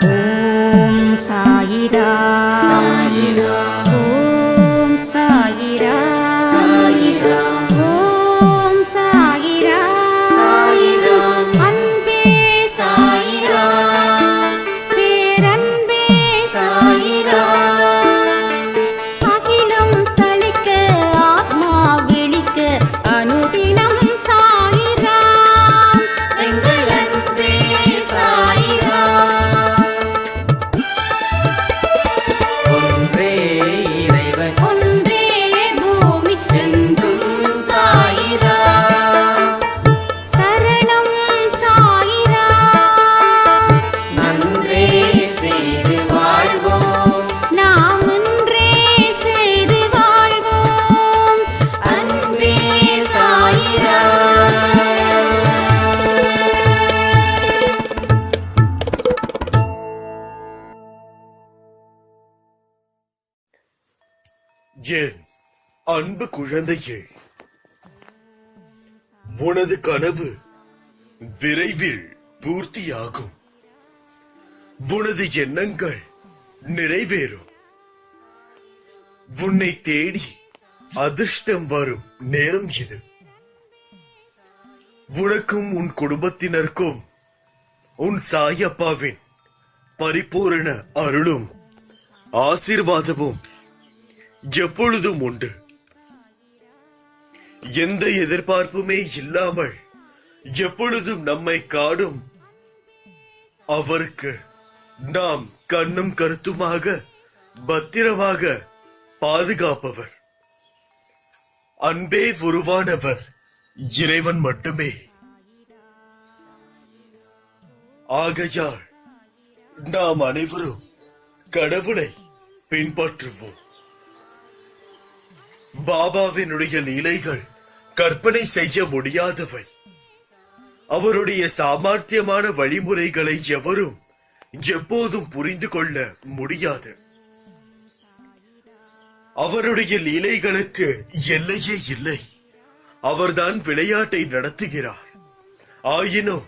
ஓம் சாயிரா சாயிரா ஓம் சாயிரா சாயிரா ஓம் சாயிரா சாயிரா அன்பே சாயிரா பேரன்பே சாயிரா அகிலம் தளிக்க ஆத்மா விழிக்க அனுதினம் சாயிரா எங்கள் அன்பே சாயிரா ஒன்றே இறைவன் ஒன்றே பூமிக்கென்றும் சாயிரா சரணம் சாயிரா நன்றே செய்து வாழ்வோம் நாம் ஒன்றே செய்து வாழ்வோம் அன்பே சாயிரா என் அன்பு குழந்தையே, உனது கனவு விரைவில் பூர்த்தியாகும். உனது எண்ணங்கள் நிறைவேறும். உன்னை தேடி அதிர்ஷ்டம் வரும் நேரம் இது. உனக்கும் உன் குடும்பத்தினருக்கும் உன் சாயப்பாவின் பரிபூரண அருளும் ஆசீர்வாதமும் எப்பொழுதும் உண்டு. எந்த எதிர்பார்ப்புமே இல்லாமல் எப்பொழுதும் நம்மை காடும் அவருக்கு நாம் கண்ணும் கருத்துமாக பத்திரமாக பாதுகாப்பவர், அன்பே உருவானவர் இறைவன் மட்டுமே. ஆகையால் நாம் அனைவரும் கடவுளை பின்பற்றுவோம். பாபாவினுடைய லீலைகள் கற்பனை செய்ய முடியாதவை. அவருடைய சாமர்த்தியமான வழிமுறைகளை எவரும் எப்போதும் புரிந்து கொள்ள முடியாது. அவருடைய லீலைகளுக்கு எல்லையே இல்லை. அவர்தான் விளையாட்டை நடத்துகிறார். ஆயினும்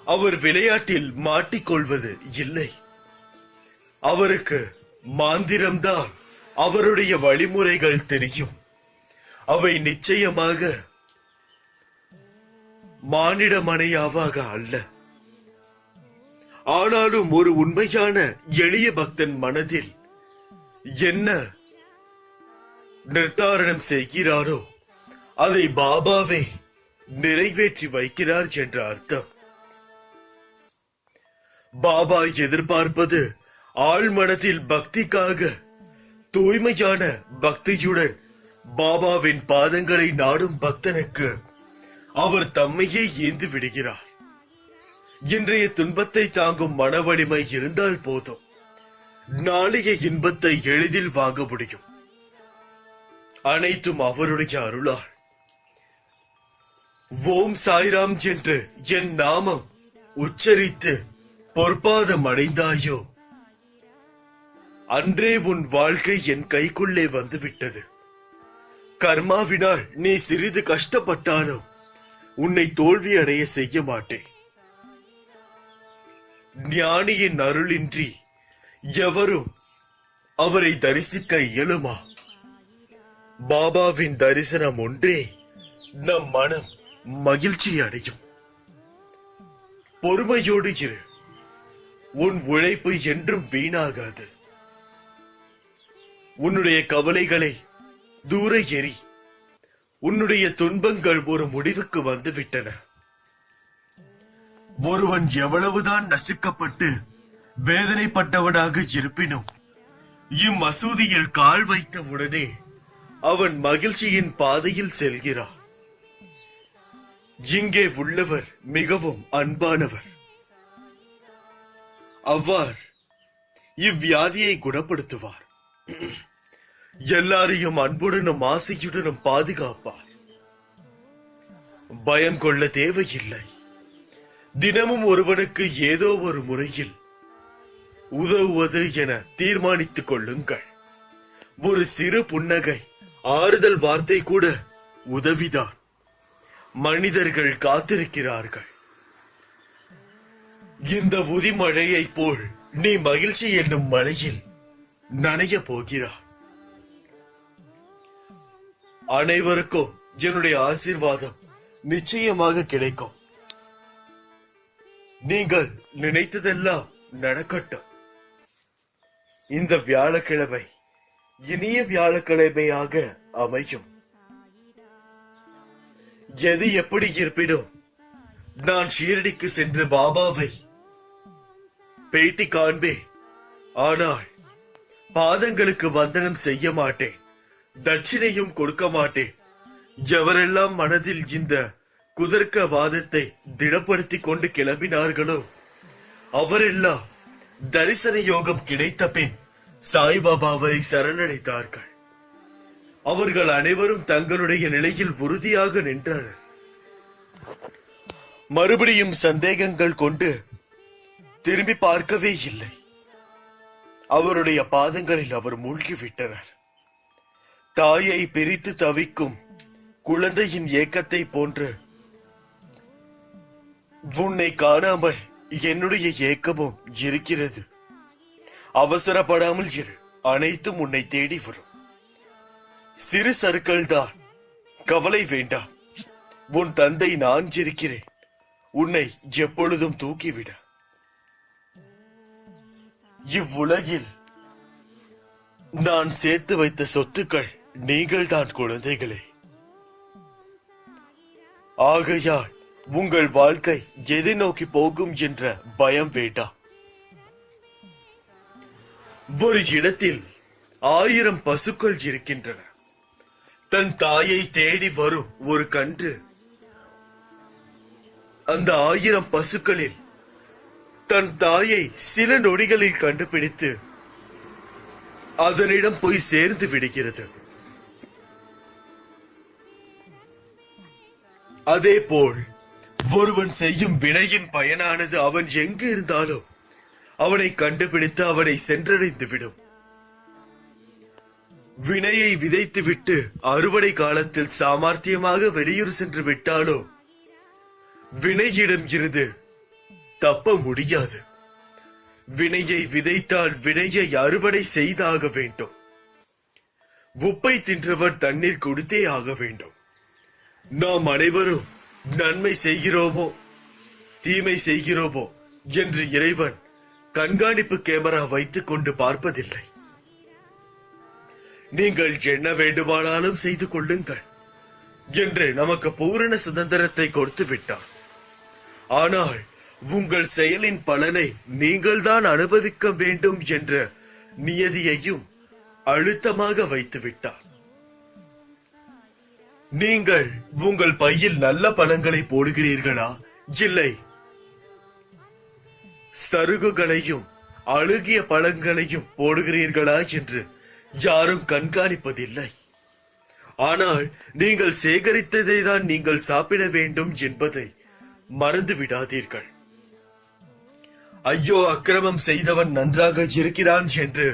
அவர் விளையாட்டில் மாட்டிக்கொள்வது இல்லை. அவருக்கு மாந்திரம்தான் அவருடைய வழிமுறைகள் தெரியும். அவை நிச்சயமாக மானிட மனையாவாக அல்ல. ஆனாலும் ஒரு உண்மையான எளிய பக்தன் மனதில் என்ன நிர்தாரணம் செய்கிறாரோ அதை பாபாவே நிறைவேற்றி வைக்கிறார் என்ற அர்த்தம். பாபா எதிர்பார்ப்பது ஆழ்மனத்தில் பக்திக்காக தூய்மையான பக்தியுடன் பாபாவின் பாதங்களை நாடும் பக்தனுக்கு அவர் தம்மையே ஏந்து விடுகிறார். இன்றைய துன்பத்தை தாங்கும் மன வலிமை இருந்தால் போதும், நாளைய இன்பத்தை எளிதில் வாங்க முடியும். அனைத்தும் அவருடைய அருளால். ஓம் சாய்ராம் என்று என் நாமம் உச்சரித்து பொற்பாதம் அடைந்தாயோ, அன்றே உன் வாழ்க்கை என் கைக்குள்ளே வந்துவிட்டது. கர்மாவினால் நீ சிறிது கஷ்டப்பட்டாலும் உன்னை தோல்வி அடைய செய்ய மாட்டேன். ஞானியின் அருளின்றி எவரும் அவரை தரிசிக்க இயலுமா? பாபாவின் தரிசனம் ஒன்றே நம் மனம் மகிழ்ச்சி அடையும். பொறுமையோடு இரு. உன் உழைப்பு என்றும் வீணாகாது. உன்னுடைய கவலைகளை தூர எறி. உன்னுடைய துன்பங்கள் ஒரு முடிவுக்கு வந்துவிட்டன. ஒருவன் எவ்வளவுதான் நசுக்கப்பட்டு வேதனைப்பட்டவனாக இருப்பினும் இம்மசூதியில் கால் வைத்த உடனே அவன் மகிழ்ச்சியின் பாதையில் செல்கிறான். இங்கே உள்ளவர் மிகவும் அன்பானவர். அவ்வாறு இவ்வியாதியை குணப்படுத்துவார். எல்லாரையும் அன்புடனும் ஆசையுடனும் பாதுகாப்பார். பயம் கொள்ள தேவையில்லை. தினமும் ஒருவனுக்கு ஏதோ ஒரு முறையில் உதவுவது என தீர்மானித்துக் கொள்ளுங்கள். ஒரு சிறு புன்னகை, ஆறுதல் வார்த்தை கூட உதவிதான். மனிதர்கள் காத்திருக்கிறார்கள். இந்த உதிமழையை போல் நீ மகிழ்ச்சி என்னும் மழையில் நனைய போகிறாய். அனைவருக்கும் என்னுடைய ஆசீர்வாதம் நிச்சயமாக கிடைக்கும். நீங்கள் நினைத்ததெல்லாம் நடக்கட்டும். இந்த வியாழக்கிழமை இனிய வியாழக்கிழமையாக அமையும். எது எப்படி இருப்பினும் நான் ஷீரடிக்கு சென்று பாபாவை பேட்டி காண்பேன். ஆனால் பாதங்களுக்கு வந்தனம் செய்ய மாட்டேன், தட்சிணையும் கொடுக்க மாட்டேன். எவரெல்லாம் மனதில் இந்த குதர்க்க வாதத்தை திடப்படுத்திக் கொண்டு கிளம்பினார்களோ அவரெல்லாம் தரிசன யோகம் கிடைத்த பின் சாய்பாபாவை சரணடைத்தார்கள். அவர்கள் அனைவரும் தங்களுடைய நிலையில் உறுதியாக நின்றனர். மறுபடியும் சந்தேகங்கள் கொண்டு திரும்பி பார்க்கவே இல்லை. அவருடைய பாதங்களில் அவர் மூழ்கிவிட்டனர். தாயை பிரித்து தவிக்கும் குழந்தையின் ஏக்கத்தை போன்று உன்னை காணாமல் என்னுடைய ஏக்கமும் இருக்கிறது. அவசரப்படாமல் இரு, அனைத்தும் உன்னை தேடி வரும். சிறு சறுக்கள் தான், கவலை வேண்டாம். உன் தந்தை நான் இருக்கிறேன். உன்னை எப்பொழுதும் தூக்கிவிட. இவ்வுலகில் நான் சேர்த்து வைத்த சொத்துக்கள் நீங்கள்தான் குழந்தைகளே. ஆகையால் உங்கள் வாழ்க்கை எதை நோக்கி போகும் என்ற பயம் வேண்டாம். ஒரு இடத்தில் 1000 பசுக்கள் இருக்கின்றன. தன் தாயை தேடி வரும் ஒரு கன்று அந்த 1000 பசுக்களில் தன் தாயை சில நொடிகளில் கண்டுபிடித்து அதனிடம் போய் சேர்ந்து விடுகிறது. அதேபோல் ஒருவன் செய்யும் வினையின் பயனானது அவன் எங்கு இருந்தாலும் அவனை கண்டுபிடித்து அவனை சென்றடைந்து விடும். வினையை விதைத்துவிட்டு அறுவடை காலத்தில் சாமர்த்தியமாக வெளியூர் சென்று விட்டாலோ வினையிடம் இருந்து தப்ப முடியாது. வினையை விதைத்தால் வினையை அறுவடை செய்தாக வேண்டும். உப்பை தின்றவர் தண்ணீர் குடித்தே ஆக வேண்டும். நாம் அனைவரும் நன்மை செய்கிறோமோ தீமை செய்கிறோமோ என்று இறைவன் கண்காணிப்பு கேமரா வைத்துக் கொண்டு பார்ப்பதில்லை. நீங்கள் என்ன வேண்டுமானாலும் செய்து கொள்ளுங்கள் என்று நமக்கு பூரண சுதந்திரத்தை கொடுத்து விட்டார். ஆனால் உங்கள் செயலின் பலனை நீங்கள் தான் அனுபவிக்க வேண்டும் என்ற நியதியையும் அழுத்தமாக வைத்து விட்டார். நீங்கள் உங்கள் பையில் நல்ல பழங்களை போடுகிறீர்களா, இல்லை சருகுகளையும் அழுகிய பழங்களையும் போடுகிறீர்களா என்று யாரும் கண்காணிப்பதில்லை. ஆனால் நீங்கள் சேகரித்ததை தான் நீங்கள் சாப்பிட வேண்டும் என்பதை மறந்து விடாதீர்கள். ஐயோ, அக்கிரமம் செய்தவன் நன்றாக இருக்கிறான் என்று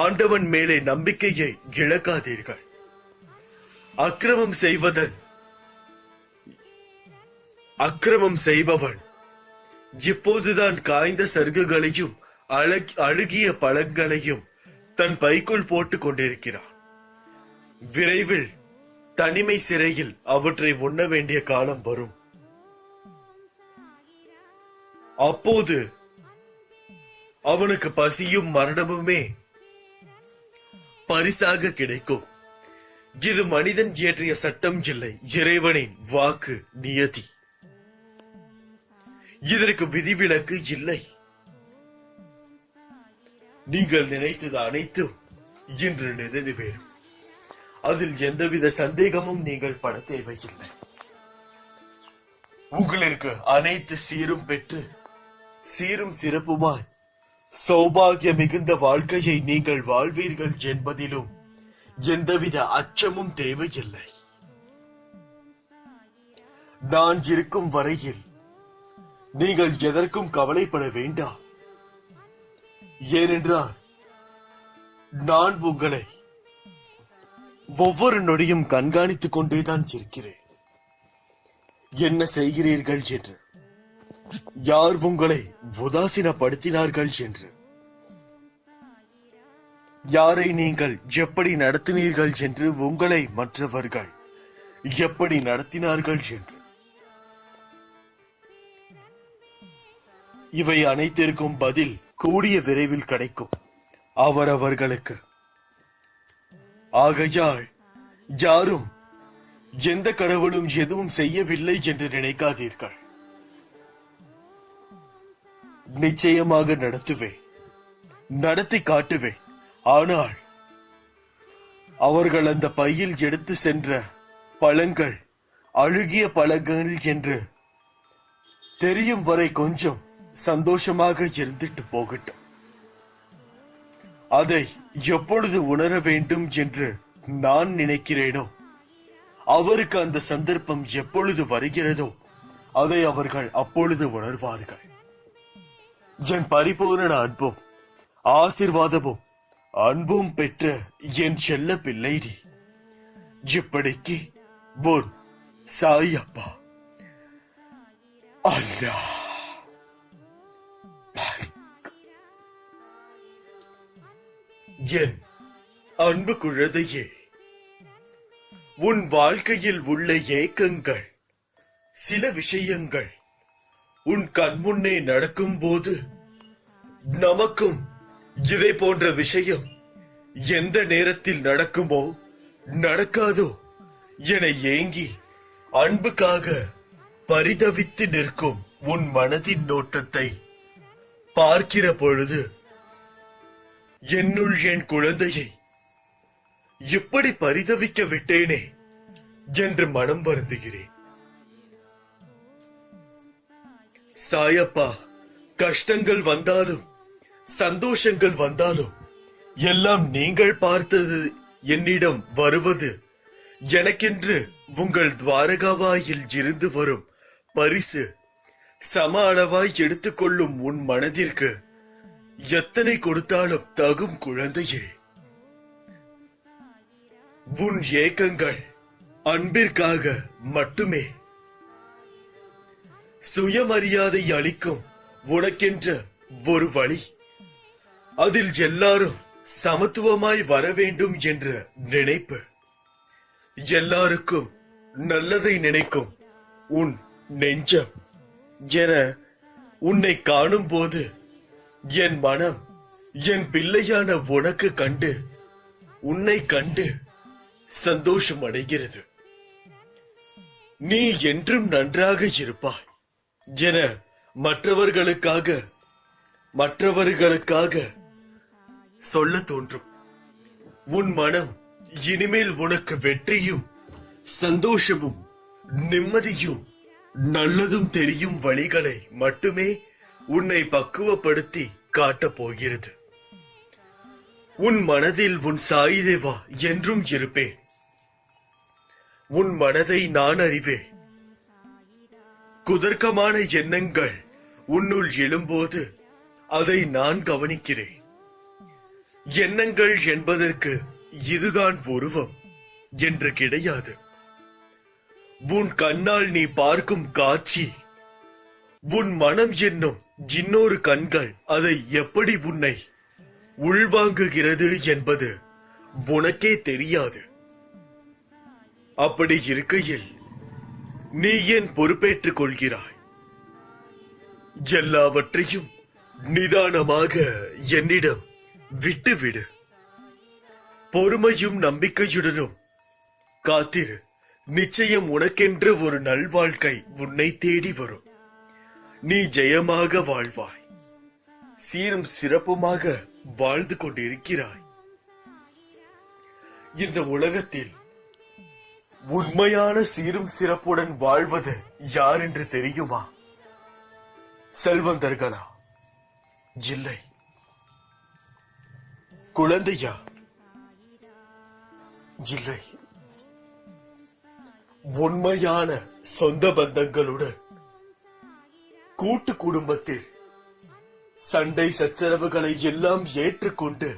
ஆண்டவன் மேலே நம்பிக்கையை இழக்காதீர்கள். அக்கிரமம் செய்பவன் இப்போதுதான் காய்ந்த சருகுகளையும் அழுகிய பழங்களையும் தன் பைக்குள் போட்டுக் கொண்டிருக்கிறான். விரைவில் தனிமை சிறையில் அவற்றை உண்ண வேண்டிய காலம் வரும். அப்போது அவனுக்கு பசியும் மரணமுமே பரிசாக கிடைக்கும். இது மனிதன் இயற்றிய சட்டம் இல்லை, இறைவனின் வாக்கு நியதி. இதற்கு விதிவிலக்கு இல்லை. நீங்கள் நினைத்தது அனைத்தும் இன்று நிறைவேறும். அதில் எந்தவித சந்தேகமும் நீங்கள் பட தேவையில்லை. உங்களுக்கு அனைத்து சீரும் பெற்று சீரும் சிறப்புமாய் சௌபாகிய மிகுந்த வாழ்க்கையை நீங்கள் வாழ்வீர்கள் என்பதிலும் எந்தவித அச்சமும் தேவையில்லை. நான் இருக்கும் வரையில் நீங்கள் எதற்கும் கவலைப்பட வேண்டாம். ஏனென்றால் நான் உங்களை ஒவ்வொரு நொடியும் கண்காணித்துக் கொண்டேதான் இருக்கிறேன். என்ன செய்கிறீர்கள் என்று. யார் உங்களை உதாசீனப்படுத்தினார்கள் என்று, யாரை நீங்கள் எப்படி நடத்தினீர்கள் என்று, உங்களை மற்றவர்கள் எப்படி நடத்தினார்கள் என்று, இவை அனைத்திற்கும் பதில் கூடிய விரைவில் கிடைக்கும் அவரவர்களுக்கு. ஆகையால் யாரும் எந்த கடவுளும் எதுவும் செய்யவில்லை என்று நினைக்காதீர்கள். நிச்சயமாக நடத்துவேன், நடத்தி காட்டுவேன். ஆனால் அவர்கள் அந்த பையில் எடுத்து சென்ற பழங்கள் அழுகிய பழங்கள் என்று தெரியும் வரை கொஞ்சம் சந்தோஷமாக இருந்துட்டு போகட்டும். அதை எப்பொழுது உணர வேண்டும் என்று நான் நினைக்கிறேனோ, அவருக்கு அந்த சந்தர்ப்பம் எப்பொழுது வருகிறதோ அதை அவர்கள் அப்பொழுது உணர்வார்கள். என் பரிபூரண அன்பும் ஆசீர்வாதமும் அன்பும் பெற்ற என் செல்ல பிள்ளை நீ. இப்படிக்கு உன் சாயப்பா. அல்லாஹ். என் அன்பு குழந்தையே, உன் வாழ்க்கையில் உள்ள ஏக்கங்கள், சில விஷயங்கள் உன் கண்முன்னே நடக்கும் போது நமக்கும் இதை போன்ற விஷயம் எந்த நேரத்தில் நடக்குமோ நடக்காதோ என ஏங்கி அன்புக்காக பரிதவித்து நிற்கும் உன் மனதின் நோட்டத்தை பார்க்கிற பொழுது என்னுள் என் குழந்தையை இப்படி பரிதவிக்க விட்டேனே என்று மனம் வருந்துகிறேன். சாயப்பா, கஷ்டங்கள் வந்தாலும் சந்தோஷங்கள் வந்தாலும் எல்லாம் நீங்கள் பார்த்தது என்னிடம் வருவது எனக்கென்று உங்கள் துவாரகாவாயில் இருந்து வரும் பரிசு சம அளவாய் எடுத்துக்கொள்ளும் உன் மனதிற்கு எத்தனை கொடுத்தாலும் தகும் குழந்தையே. உன் ஏக்கங்கள் அன்பிற்காக மட்டுமே. சுயமரியாதை அளிக்கும் உனக்கென்ற ஒரு வழி, அதில் எல்லாரும் சமத்துவமாய் வர வேண்டும் என்ற நினைப்பு, எல்லாருக்கும் நல்லதை நினைக்கும் உன் நெஞ்சம் என உன்னை காணும் போது என் மனம் என் பிள்ளையான உனக்கு கண்டு உன்னை கண்டு சந்தோஷம் அடைகிறது. நீ என்றும் நன்றாக இருப்பாய் என மற்றவர்களுக்காக சொல்ல தோன்றும். உன் மனம் இனிமேல் உனக்கு வெற்றியும் சந்தோஷமும் நிம்மதியும் நல்லதும் தெரியும் வழிகளை மட்டுமே உன்னை பக்குவப்படுத்தி காட்டப் போகிறது. உன் மனதில் உன் சாய் தேவா என்றும் இருப்பேன். உன் மனதை நான் அறிவேன். குதர்க்கமான எண்ணங்கள் உன்னுள் எழும்போது அதை நான் கவனிக்கிறேன். எண்ணங்கள் என்பதற்கு இதுதான் உருவம் என்று கிடையாது. உன் கண்ணால் நீ பார்க்கும் காட்சி, உன் மனம் என்னும் இன்னொரு கண்கள் அதை எப்படி உன்னை உள்வாங்குகிறது என்பது உனக்கே தெரியாது. அப்படி இருக்கையில் நீ ஏன் பொறுப்பேற்றுக் கொள்கிறாய்? எல்லாவற்றையும் நிதானமாக என்னிடம் விட்டுவிடு. பொறுமையும் நம்பிக்கையுடனும் காத்திரு. நிச்சயம் உனக்கென்று ஒரு நல்வாழ்க்கை உன்னை தேடி வரும். நீ ஜெயமாக வாழ்வாய். சீரும் சிறப்புமாக வாழ்ந்து கொண்டிருக்கிறாய். இந்த உலகத்தில் உண்மையான சீரும் சிறப்புடன் வாழ்வது யார் என்று தெரியுமா? செல்வந்தர்களா? இல்லை. குழந்தையா? இல்லை. உண்மையான சொந்த பந்தங்களுடன் கூட்டு குடும்பத்தில் சண்டை சச்சரவுகளை எல்லாம் ஏற்றுக்கொண்டு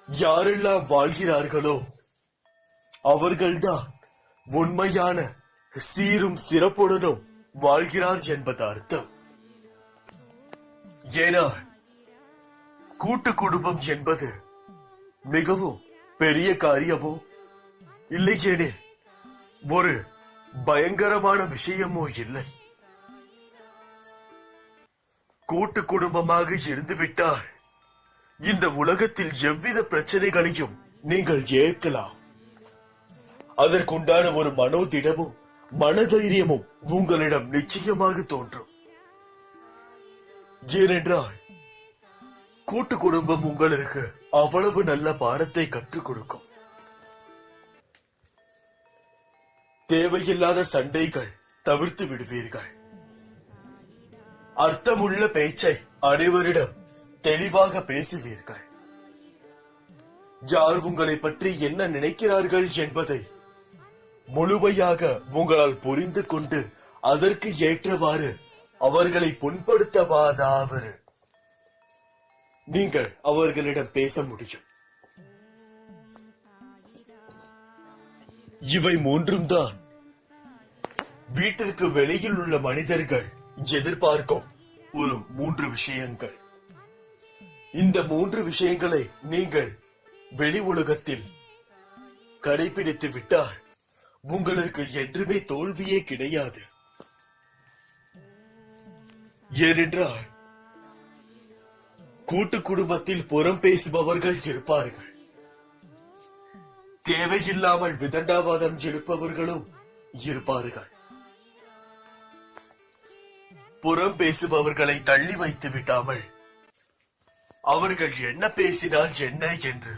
யாரெல்லாம் வாழ்கிறார்களோ அவர்கள்தான் உண்மையான சீரும் சிறப்புடனும் வாழ்கிறார் என்பது அர்த்தம். ஏனால் கூட்டு குடும்பம் என்பது மிகவும் பெரிய காரியமோ இல்லையெனில் ஒரு பயங்கரமான விஷயமோ இல்லை. கூட்டு குடும்பமாக இருந்துவிட்டால் இந்த உலகத்தில் எவ்வித பிரச்சனைகளையும் நீங்கள் ஏற்கலாம். அதற்குண்டான ஒரு மனோதிடமும் மனதைரியமும் உங்களிடம் நிச்சயமாக தோன்றும். ஏனென்றால் கூட்டு குடும்பம் உங்களுக்கு அவ்வளவு நல்ல பாடத்தை கற்றுக் கொடுக்கும். தேவையில்லாத சண்டைகள் தவிர்த்து விடுவீர்கள். அர்த்தமுள்ள பேச்சை அனைவரிடம் தெளிவாக பேசுவீர்கள். யார் உங்களை பற்றி என்ன நினைக்கிறார்கள் என்பதை முழுமையாக உங்களால் புரிந்து கொண்டு அதற்கு ஏற்றவாறு அவர்களை புண்படுத்தவாதாவது நீங்கள் அவர்களிடம் பேச முடியும். இவை மூன்றும் தான் வீட்டிற்கு வெளியில் உள்ள மனிதர்கள் எதிர்பார்க்கும் ஒரு 3 விஷயங்கள். இந்த 3 விஷயங்களை நீங்கள் வெளி உலகத்தில் கடைபிடித்து விட்டால் உங்களுக்கு என்றுமே தோல்வியே கிடையாது. ஏனென்றால் கூட்டு குடும்பத்தில் புறம் பேசுபவர்கள் இருப்பார்கள். தேவையில்லாமல் விதண்டாவாதம் எழுப்பவர்களும் இருப்பார்கள். புறம் பேசுபவர்களை தள்ளி வைத்து விட்டாமல் அவர்கள் என்ன பேசினால் என்ன என்று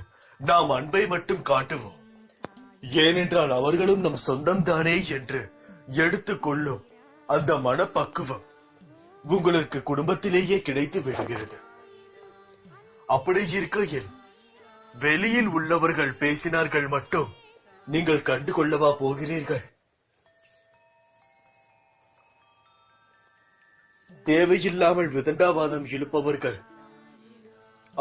நாம் அன்பை மட்டும் காட்டுவோம். ஏனென்றால் அவர்களும் நம் சொந்தம் தானே என்று எடுத்துக்கொள்ளும் அந்த மனப்பக்குவம் உங்களுக்கு குடும்பத்திலேயே கிடைத்து விடுகிறது. அப்படி இருக்கையில் வெளியில் உள்ளவர்கள் பேசினார்கள் மட்டும் நீங்கள் கண்டுகொள்ளவா போகிறீர்கள்? தேவையில்லாமல் விதண்டாவாதம் இழுப்பவர்கள்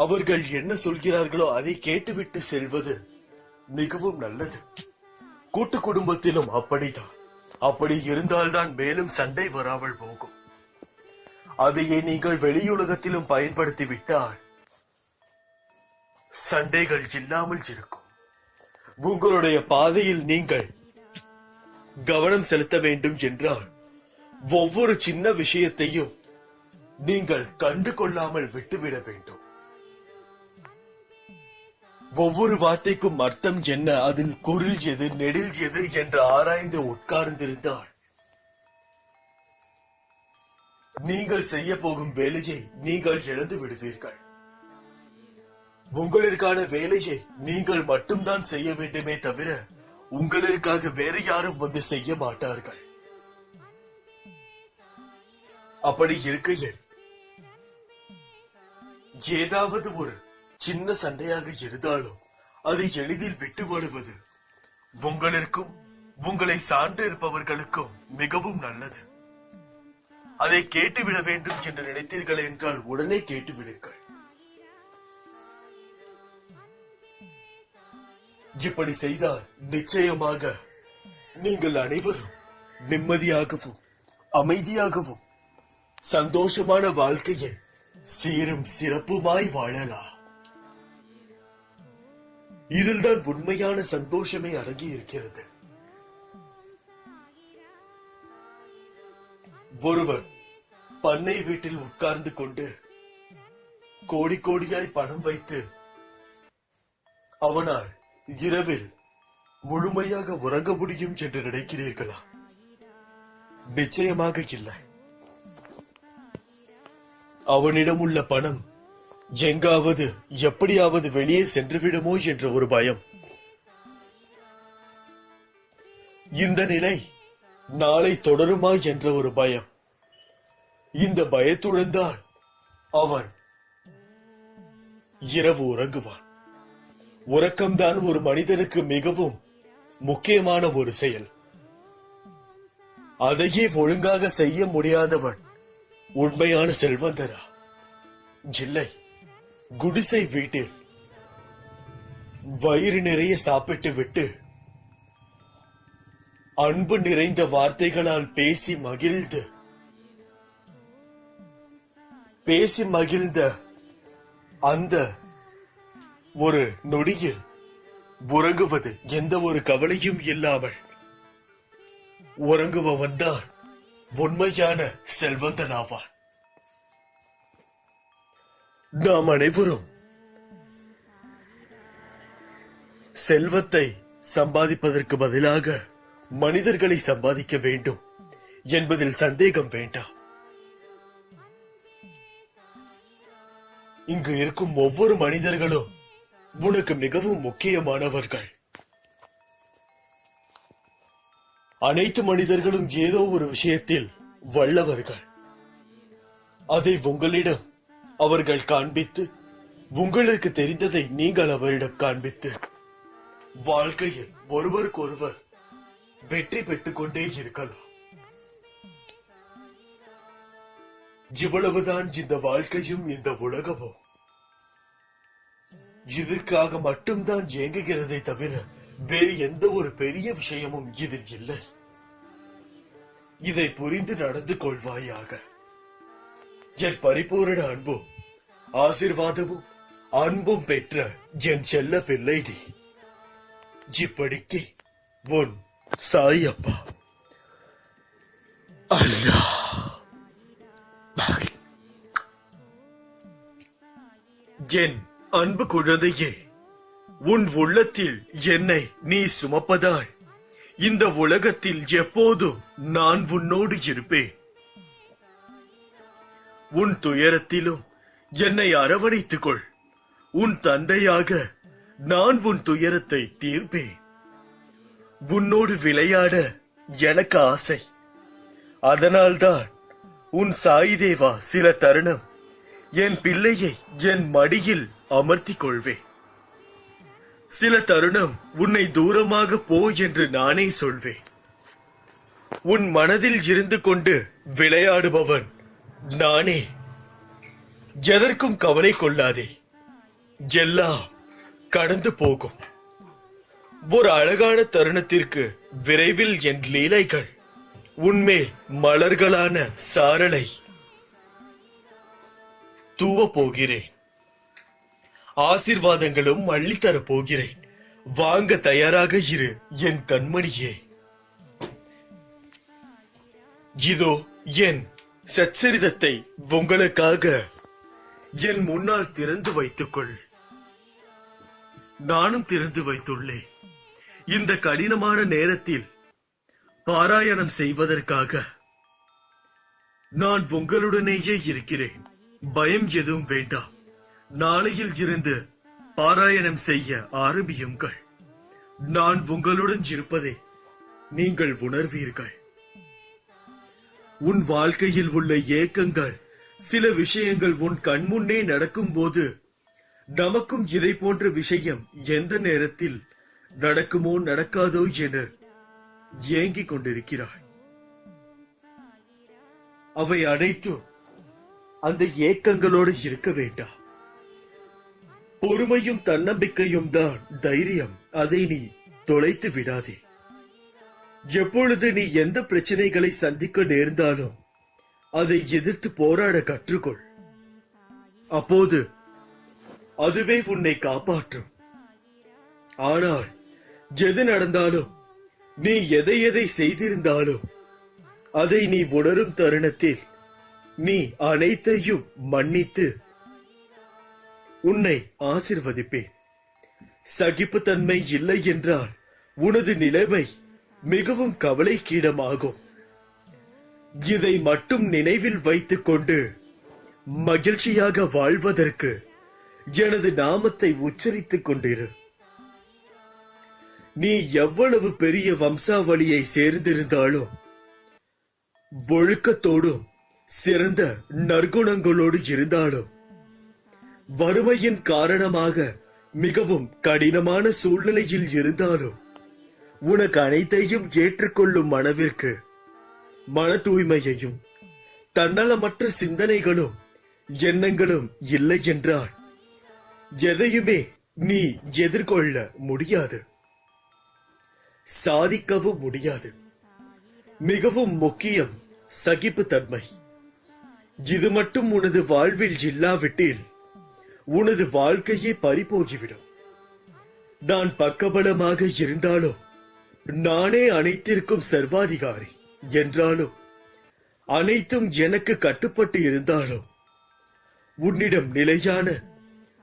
அவர்கள் என்ன சொல்கிறார்களோ அதை கேட்டுவிட்டு செல்வது மிகவும் நல்லது. கூட்டு குடும்பத்திலும் அப்படித்தான். அப்படி இருந்தால்தான் மேலும் சண்டை வராமல் போகும். அதையே நீங்கள் வெளியுலகத்திலும் பயன்படுத்தி விட்டால் சண்டைகள் இல்லாமல் இருக்கும். உங்களுடைய பாதையில் நீங்கள் கவனம் செலுத்த வேண்டும் என்றால் ஒவ்வொரு சின்ன விஷயத்தையும் நீங்கள் கண்டு கொள்ளாமல் விட்டுவிட வேண்டும். ஒவ்வொரு வார்த்தைக்கும் அர்த்தம் என்ன, அதில் குரில் எது நெடில் எது என்று ஆராய்ந்து உட்கார்ந்திருந்தால் நீங்கள் செய்ய போகும் வேலையை நீங்கள் இழந்து விடுவீர்கள். உங்களுக்கான வேலையை நீங்கள் மட்டும்தான் செய்ய வேண்டுமே தவிர உங்களுக்காக வேற யாரும் வந்து செய்ய மாட்டார்கள். அப்படி இருக்கையில் ஏதாவது ஒரு சின்ன சண்டையாக இருந்தாலும் அதை எளிதில் விட்டு விடுவது உங்களுக்கும் உங்களை சார்ந்து இருப்பவர்களுக்கும் மிகவும் நல்லது. அதை கேட்டுவிட வேண்டும் என்று நினைத்தீர்கள் என்றால் உடனே கேட்டுவிடுங்கள். இப்படி செய்தால் நிச்சயமாக நீங்கள் அனைவரும் நிம்மதியாகவும் அமைதியாகவும் சந்தோஷமான வாழ்க்கையை சீரும் சிறப்புமாய் வாழலாம். இதில்தான் உண்மையான சந்தோஷமே அடங்கி இருக்கிறது. ஒருவன் பண்ணை வீட்டில் உட்கார்ந்து கொண்டு கோடி கோடியாய் பணம் வைத்து அவனால் இரவில் முழுமையாக உறங்க முடியும் என்று நினைக்கிறீர்களா? நிச்சயமாக இல்லை. அவனிடம் உள்ள பணம் எங்காவது எப்படியாவது வெளியே சென்றுவிடுமோ என்ற ஒரு பயம். இந்த நிலை நாளை தொடருமா என்ற ஒரு பயம். இந்த பயத்துடன் தான் அவன் இரவு உறங்குவான். உறக்கம்தான் ஒரு மனிதனுக்கு மிகவும் முக்கியமான ஒரு செயல். அதையே ஒழுங்காக செய்ய முடியாதவன் உண்மையான செல்வந்தரா? இல்லை. குடிசை வீட்டில் வயிறு நிறைய சாப்பிட்டு விட்டு அன்பு நிறைந்த வார்த்தைகளால் பேசி மகிழ்ந்த அந்த ஒரு நொடியில் உறங்குவது எந்த ஒரு கவலையும் இல்லாமல் உறங்குபவன் தான் உண்மையான செல்வந்தனாவான். நாம் அனைவரும் செல்வத்தை சம்பாதிப்பதற்கு பதிலாக மனிதர்களை சம்பாதிக்க வேண்டும் என்பதில் சந்தேகம் வேண்டாம். இங்கு இருக்கும் ஒவ்வொரு மனிதர்களும் உனக்கு மிகவும் முக்கியமானவர்கள். அனைத்து மனிதர்களும் ஏதோ ஒரு விஷயத்தில் வல்லவர்கள். அதை உங்களிடம் அவர்கள் காண்பித்து, உங்களுக்கு தெரிந்ததை நீங்கள் அவரிடம் காண்பித்து, வாழ்க்கையில் ஒருவருக்கொருவர் வெற்றி பெற்றுக் கொண்டே இருக்கலாம். இவ்வளவுதான் இந்த வாழ்க்கையும் இந்த உலகமும். இதற்காக மட்டும்தான் இயங்குகிறதை தவிர வேறு எந்த ஒரு பெரிய விஷயமும் இதில் இல்லை. இதை புரிந்து நடந்து கொள்வாயாக. என் பரிபூரண அன்பும் ஆசீர்வாதமும் அன்பும் பெற்ற என் செல்ல பிள்ளை நீ. இப்படிக்கு உன் சாய் அப்பா. அல்லா. என் அன்பு குழந்தையே, உன் உள்ளத்தில் என்னை நீ சுமப்பதால் இந்த உலகத்தில் எப்போதும் நான் உன்னோடு இருப்பேன். உன் துயரத்திலும் என்னை அரவணைத்துக் கொள். உன் தந்தையாக நான் உன் துயரத்தை தீர்ப்பேன். உன்னோடு விளையாட எனக்கு ஆசை. அதனால்தான் உன் சாய் தேவா சில தருணம் என் பிள்ளையை என் மடியில் அமர்த்திக் கொள்வேன். சில தருணம் உன்னை தூரமாக போ என்று நானே சொல்வேன். உன் மனதில் இருந்து கொண்டு விளையாடுபவன் நானே. எதற்கும் கவலை கொள்ளாதே, எல்லாம் கடந்து போகும். ஒரு அழகான தருணத்திற்கு விரைவில் என் லீலைகள் உன்மேல் மலர்களான சாரலை தூவ போகிறேன். ஆசீர்வாதங்களும் அள்ளித்தரப் போகிறேன். வாங்க தயாராக இரு என் கண்மணியே. இதோ என் சச்சரிதத்தை உங்களுக்காக என் முன்னால் திறந்து வைத்துக்கொள். நானும் திறந்து வைத்துள்ளேன். இந்த கடினமான நேரத்தில் பாராயணம் செய்வதற்காக நான் உங்களுடனேயே இருக்கிறேன். பயம் எதுவும் வேண்டாம். நாளையில் இருந்து பாராயணம் செய்ய ஆரம்பியுங்கள். நான் உங்களுடன் இருப்பதை நீங்கள் உணர்வீர்கள். உன் வாழ்க்கையில் உள்ள ஏக்கங்கள், சில விஷயங்கள் உன் கண்முன்னே நடக்கும் போது நமக்கும் இதை போன்ற விஷயம் எந்த நேரத்தில் நடக்குமோ நடக்காதோ என ஏங்கிக் கொண்டிருக்கிறாய். அவை அனைத்தும் அந்த ஏக்கங்களோடு இருக்க வேண்டாம். பொறுமையும் தன்னம்பிக்கையும் தான் தைரியம். அதை நீ தொலைத்து விடாதே. எப்பொழுது நீ எந்த பிரச்சனைகளை சந்திக்க நேர்ந்தாலும் அதை எதிர்த்து போராட கற்றுக்கொள். அப்போது அதுவே உன்னை காப்பாற்றும். ஆனால் எது நடந்தாலும், நீ எதை எதை செய்திருந்தாலும், அதை நீ உணரும் தருணத்தில் நீ அனைத்தையும் மன்னித்து உன்னை ஆசிர்வதிப்பேன். சகிப்புத்தன்மை இல்லை என்றால் உனது நிலைமை மிகவும் கவலைக்கீடமாகும். இதை மட்டும் நினைவில் வைத்துக் கொண்டு மகிழ்ச்சியாக வாழ்வதற்கு எனது நாமத்தை உச்சரித்துக் கொண்டிரு. நீ எவ்வளவு பெரிய வம்சாவளியை சேர்ந்திருந்தாலும், ஒழுக்கத்தோடும் சிறந்த நற்குணங்களோடு இருந்தாலும், வறுமையின் காரணமாக மிகவும் கடினமான சூழ்நிலையில் இருந்தாலும், உனக்கு அனைத்தையும் ஏற்றுக்கொள்ளும் மனவிற்கு மன தூய்மையையும் தன்னலமற்ற சிந்தனைகளும் எண்ணங்களும் இல்லை என்றால் எதையுமே நீ எதிர்கொள்ள முடியாது, சாதிக்கவும் முடியாது. மிகவும் முக்கியம் சகிப்புத்தன்மை. இது மட்டும் உனது வாழ்வில் இல்லாவிட்டில் உனது வாழ்க்கையே பறிபோகிவிடும். நான் பக்கபலமாக இருந்தாலோ, நானே அனைத்திற்கும் சர்வாதிகாரி என்றாலும், அனைத்தும் எனக்கு கட்டுப்பட்டு இருந்தாலும், உன்னிடம் நிலையான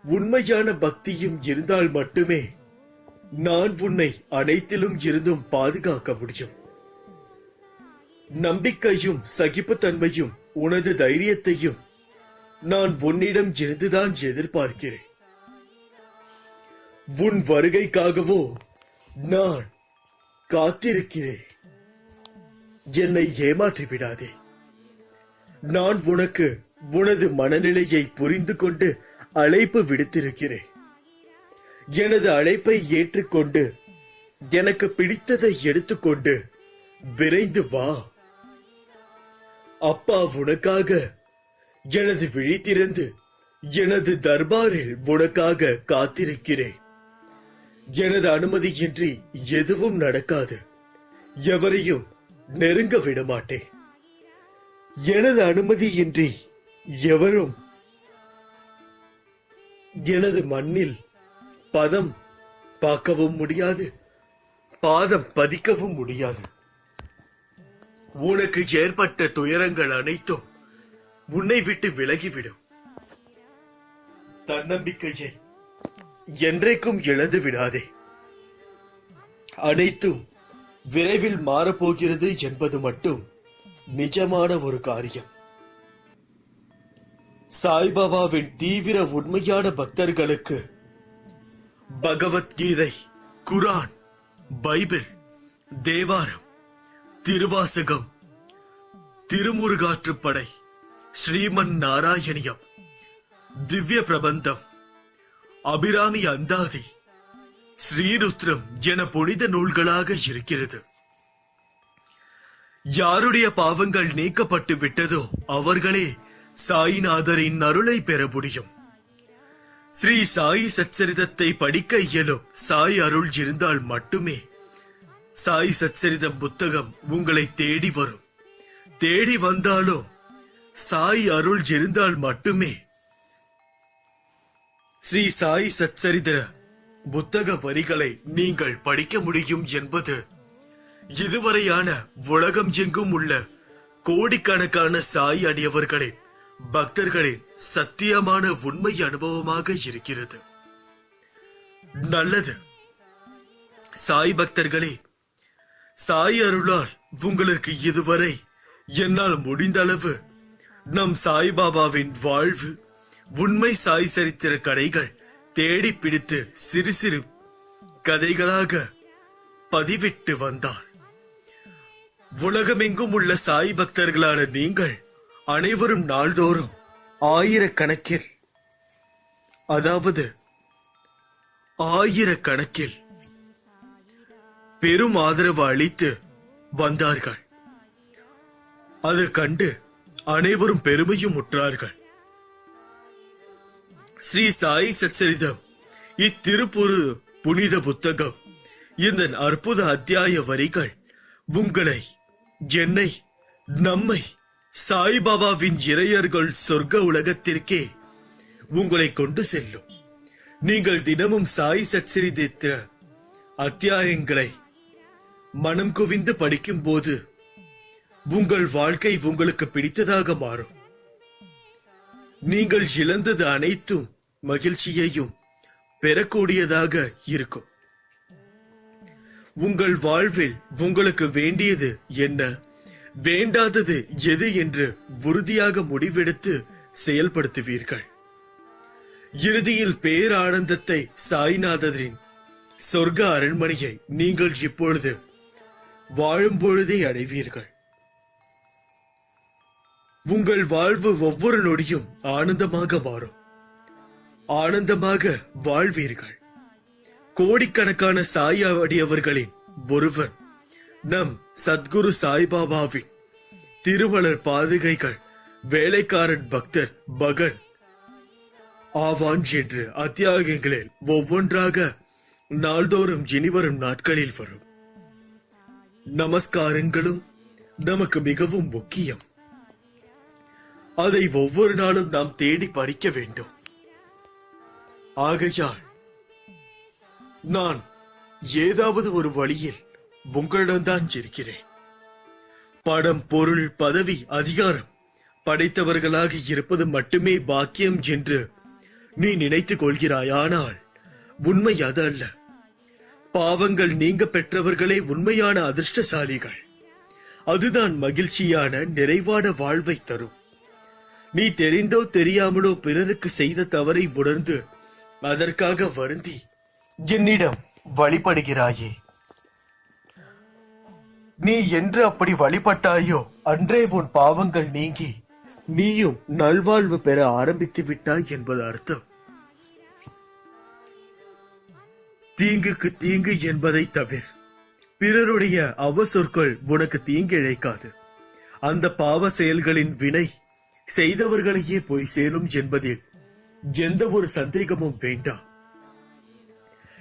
உண்மையான பக்தியும் இருந்தால் மட்டுமே நான் உன்னை அனைத்திலும் இருந்தும் பாதுகாக்க முடியும். நம்பிக்கையும் சகிப்புத்தன்மையும் உனது தைரியத்தையும் நான் உன்னிடம் இருந்துதான் எதிர்பார்க்கிறேன். உன் வருகைக்காகவோ நான் காத்திருக்கிறேன். என்னை ஏமாற்றி விடாதே. நான் உனக்கு உனது மனநிலையை புரிந்து கொண்டு அழைப்பு விடுத்திருக்கிறேன். எனது அழைப்பை ஏற்றுக்கொண்டு எனக்கு பிடித்ததை எடுத்துக்கொண்டு விரைந்து வா. அப்பா உனக்காக எனது விழி திறந்து எனது தர்பாரில் உனக்காக காத்திருக்கிறேன். எனது அனுமதியின்றி எதுவும் நடக்காது. எவரையும் நெருங்க விட மாட்டேன். எனது அனுமதியின்றி எவரும் எனது மண்ணில் பதம் பார்க்கவும் முடியாது, பாதம் பதிக்கவும் முடியாது. உனக்கு ஏற்பட்ட துயரங்கள் அனைத்தும் உன்னை விட்டு விலகிவிடும். தன்னம்பிக்கையை என்றைக்கும் இழந்து விடாதே. அனைத்தும் விரைவில் மாறப்போகிறது என்பது மட்டும் நிஜமான ஒரு காரியம். சாய்பாபாவின் தீவிர உண்மையான பக்தர்களுக்கு பகவத்கீதை, குரான், பைபிள், தேவாரம், திருவாசகம், திருமுருகாற்றுப்படை, ஸ்ரீமன் நாராயணியம், திவ்ய பிரபந்தம், அபிராமி அந்தாதி, ஸ்ரீருத்ரம் என புனித நூல்களாக இருக்கிறது. யாருடைய பாவங்கள் நீக்கப்பட்டு விட்டதோ அவர்களே சாய்நாதரின் அருளை பெற முடியும். ஸ்ரீ சாயி சச்சரிதத்தை படிக்க இயலும் சாய் அருள் இருந்தால் மட்டுமே சாய் சச்சரிதம் புத்தகம் உங்களை தேடி வரும். தேடி வந்தாலும் சாய் அருள் இருந்தால் மட்டுமே ஸ்ரீ சாய் சச்சரித புத்தக வரிகளை நீங்கள் படிக்க முடியும் என்பது இதுவரையான உலகம் எங்கும் உள்ள கோடிக்கணக்கான சாய் அடியவர்களின் பக்தர்களின் சத்தியமான உண்மை அனுபவமாக இருக்கிறது. நல்லது சாய் பக்தர்களே, சாய் அருளால் உங்களுக்கு இதுவரை என்னால் முடிந்த அளவு நம் சாய்பாபாவின் வாழ்வு, உண்மை சாய் சரித்திர கதைகள் தேடி பிடித்து சிறு சிறு கதைகளாக பதிவிட்டு வந்தார். உலகமெங்கும் உள்ள சாய் பக்தர்களான நீங்கள் அனைவரும் நாள்தோறும் ஆயிரக்கணக்கில், அதாவது ஆயிரக்கணக்கில் பெரும் ஆதரவு அளித்து வந்தார்கள். அது கண்டு அனைவரும் பெருமையும் உற்றார்கள். ஸ்ரீ சாய் சச்சரிதம் இத்திருப்புரு புனித புத்தகம், இந்த அற்புத அத்தியாய வரிகள் உங்களை, என்னை, நம்மை சாய்பாபாவின் இறையர்கள் சொர்க்க உலகத்திற்கே உங்களை கொண்டு செல்லும். நீங்கள் தினமும் சாய் சச்சரித்திர அத்தியாயங்களை மனம் குவிந்து படிக்கும் போது உங்கள் வாழ்க்கை உங்களுக்கு பிடித்ததாக மாறும். நீங்கள் இழந்தது அனைத்தும் மகிழ்ச்சியையும் பெறக்கூடியதாக இருக்கும். உங்கள் வாழ்வில் உங்களுக்கு வேண்டியது என்ன, வேண்டாதது எது என்று உறுதியாக முடிவெடுத்து செயல்படுத்துவீர்கள். இறுதியில் பேரானந்தத்தை, சாய்நாதரின் சொர்க்க அரண்மனையை நீங்கள் இப்பொழுது வாழும் பொழுதே அடைவீர்கள். உங்கள் வாழ்வு ஒவ்வொரு நொடியும் ஆனந்தமாக மாறும். ஆனந்தமாக வாழ்வீர்கள். கோடிக்கணக்கான சாய் அடியவர்களின் ஒருவன் நம் சத்குரு சாய்பாபாவின் திருமலர் பாதுகைகள் வேலைக்காரன் பக்தர் பகன் ஆவான் என்று அத்தியாயங்களில் ஒவ்வொன்றாக நாள்தோறும் இனிவரும் நாட்களில் வரும். நமஸ்காரங்களும் நமக்கு மிகவும் முக்கியம். அதை ஒவ்வொரு நாளும் நாம் தேடி படிக்க வேண்டும். ஆகையால் நான் ஏதாவது ஒரு வழியில் உங்களிடம்தான் இருக்கிறேன். படம், பொருள், பதவி, அதிகாரம் படைத்தவர்களாக இருப்பது மட்டுமே பாக்கியம் என்று நீ நினைத்துக் கொள்கிறாய். ஆனால் உண்மை அது அல்ல. பாவங்கள் நீங்க பெற்றவர்களே உண்மையான அதிர்ஷ்டசாலிகள். அதுதான் மகிழ்ச்சியான நிறைவான வாழ்வை தரும். நீ தெரிந்தோ தெரியாமலோ பிறருக்கு செய்த தவறை உணர்ந்து அதற்காக வருந்தி என்னிடம் வழிபடுகிறாயே. நீ என்று அப்படி வழிபட்டாயோ அன்றே உன் பாவங்கள் நீங்கி நீயும் நல்வாழ்வு பெற ஆரம்பித்து விட்டாய் என்பது அர்த்தம். தீங்குக்கு தீங்கு என்பதை தவிர பிறருடைய அவசொற்கள் உனக்கு தீங்கு இழைக்காது. அந்த பாவ செயல்களின் வினை செய்தவர்களையே போய் சேரும் என்பதில் எந்த ஒரு சந்தேகமும் வேண்டாம்.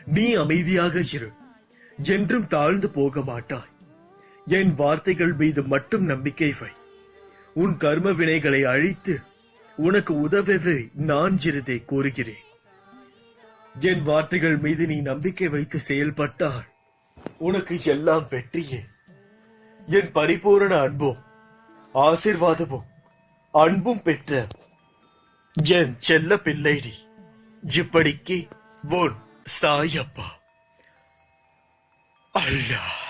நீ அமைதியாக இரு. என்றும் தாழ்ந்து போக மாட்டாய். என் வார்த்தைகள் மீது மட்டும் நம்பிக்கை வை. உன் கர்ம வினைகளை அழித்து உனக்கு உதவவே நான் சிறிதை கூறுகிறேன். என் வார்த்தைகள் மீது நீ நம்பிக்கை வைத்து செயல்பட்டால் உனக்கு எல்லாம் வெற்றியே. என் பரிபூரண அன்பும் ஆசீர்வாதமும் அன்பும் பெற்ற என் செல்ல பிள்ளைடி. இப்படிக்கு உன் சாயப்பா. அல்லாஹ்.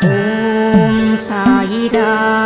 ஓம் சாயிரா.